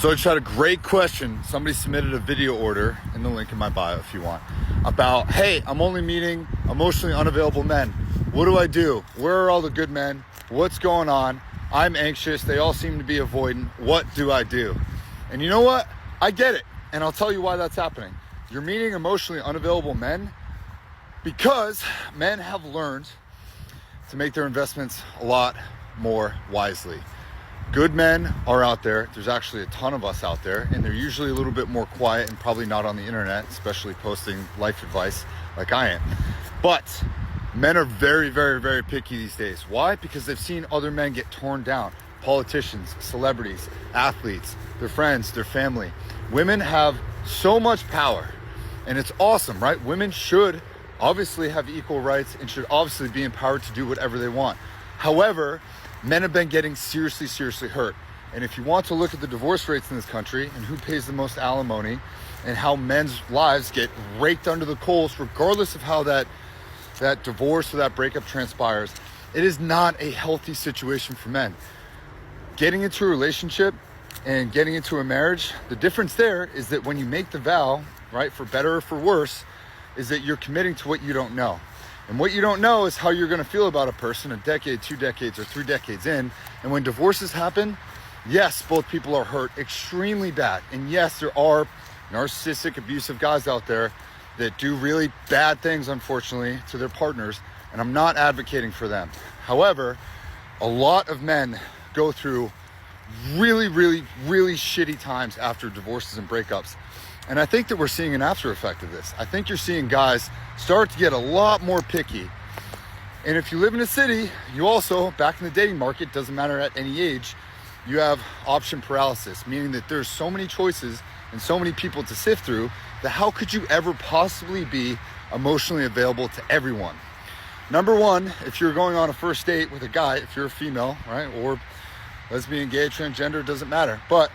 So I just had a great question. Somebody submitted a video order in the link in my bio if you want about, hey, I'm only meeting emotionally unavailable men. What do I do? Where are all the good men? What's going on? I'm anxious. They all seem to be avoidant. What do I do? And you know what? I get it. And I'll tell you why that's happening. You're meeting emotionally unavailable men because men have learned to make their investments a lot more wisely. Good men are out there. There's actually a ton of us out there, and they're usually a little bit more quiet and probably not on the internet, especially posting life advice like I am. But men are very, very, very picky these days. Why? Because they've seen other men get torn down. Politicians, celebrities, athletes, their friends, their family. Women have so much power, and it's awesome, right? Women should obviously have equal rights and should obviously be empowered to do whatever they want. However, men have been getting seriously hurt. And if you want to look at the divorce rates in this country and who pays the most alimony and how men's lives get raked under the coals, regardless of how that divorce or that breakup transpires, it is not a healthy situation for men. Getting into a relationship and getting into a marriage, the difference there is that when you make the vow, right, for better or for worse, is that you're committing to what you don't know. And what you don't know is how you're going to feel about a person a decade, 2 decades, or 3 decades in. And when divorces happen, yes, both people are hurt extremely bad. And yes, there are narcissistic, abusive guys out there that do really bad things, unfortunately, to their partners. And I'm not advocating for them. However, a lot of men go through really shitty times after divorces and breakups. And I think that we're seeing an after effect of this. I think you're seeing guys start to get a lot more picky. And if you live in a city, you also, back in the dating market, doesn't matter at any age, you have option paralysis, meaning that there's so many choices and so many people to sift through that how could you ever possibly be emotionally available to everyone? Number one, if you're going on a first date with a guy, if you're a female, right, or lesbian, gay, transgender, doesn't matter. But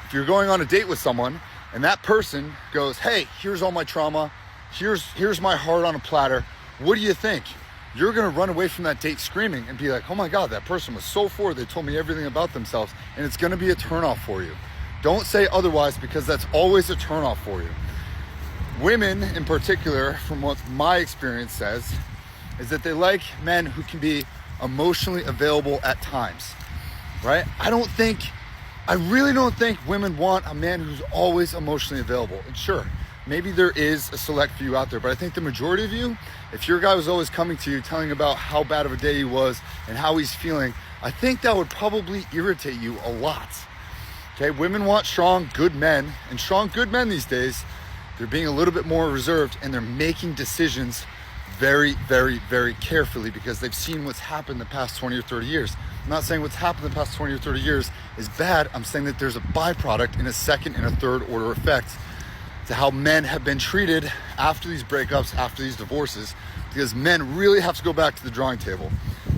if you're going on a date with someone and that person goes, hey, here's all my trauma, here's my heart on a platter, what do you think? You're gonna run away from that date screaming and be like, oh my God, that person was so forward, they told me everything about themselves, and it's gonna be a turnoff for you. Don't say otherwise, because that's always a turnoff for you. Women in particular, from what my experience says, is that they like men who can be emotionally available at times, right? I really don't think women want a man who's always emotionally available. And sure, maybe there is a select few out there, but I think the majority of you, if your guy was always coming to you telling about how bad of a day he was and how he's feeling, I think that would probably irritate you a lot. Okay, women want strong, good men, and strong, good men these days, they're being a little bit more reserved and they're making decisions very carefully because they've seen what's happened the past 20 or 30 years. I'm not saying what's happened the past 20 or 30 years is bad. I'm saying that there's a byproduct in a second and a third order effect to how men have been treated after these breakups, after these divorces, because men really have to go back to the drawing table.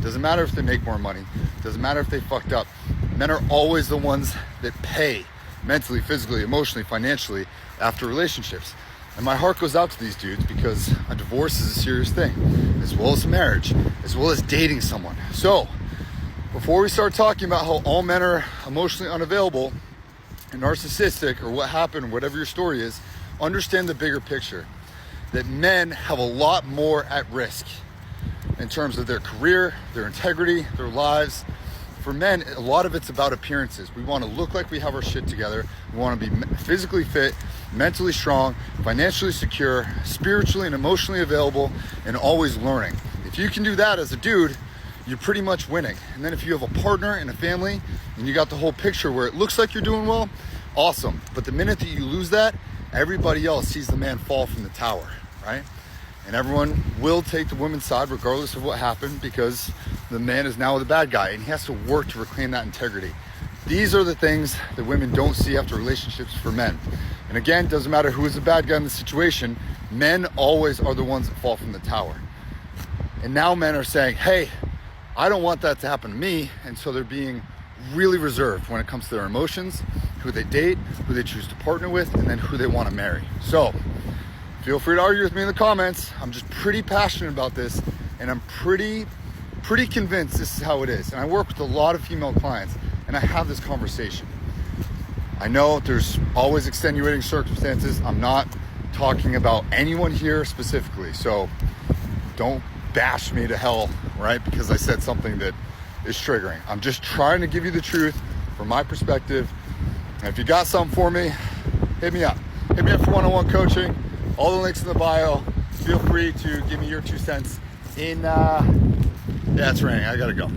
Doesn't matter if they make more money. Doesn't matter if they fucked up. Men are always the ones that pay mentally, physically, emotionally, financially after relationships. And my heart goes out to these dudes because a divorce is a serious thing, as well as marriage, as well as dating someone. So, before we start talking about how all men are emotionally unavailable and narcissistic or what happened, whatever your story is, understand the bigger picture. That men have a lot more at risk in terms of their career, their integrity, their lives. For men, a lot of it's about appearances. We want to look like we have our shit together. We want to be physically fit, mentally strong, financially secure, spiritually and emotionally available, and always learning. If you can do that as a dude, you're pretty much winning. And then if you have a partner and a family and you got the whole picture where it looks like you're doing well, awesome. But the minute that you lose that, everybody else sees the man fall from the tower, right? And everyone will take the woman's side regardless of what happened because the man is now the bad guy and he has to work to reclaim that integrity. These are the things that women don't see after relationships for men. And again, doesn't matter who is the bad guy in the situation, men always are the ones that fall from the tower. And now men are saying, hey, I don't want that to happen to me. And so they're being really reserved when it comes to their emotions, who they date, who they choose to partner with, and then who they want to marry. So feel free to argue with me in the comments. I'm just pretty passionate about this, and I'm pretty convinced this is how it is. And I work with a lot of female clients, and I have this conversation. I know there's always extenuating circumstances. I'm not talking about anyone here specifically, so don't bash me to hell, right? Because I said something that is triggering. I'm just trying to give you the truth from my perspective. And if you got something for me, hit me up. Hit me up for one-on-one coaching. All the links in the bio. Feel free to give me your 2 cents in, yeah, it's raining. I gotta go.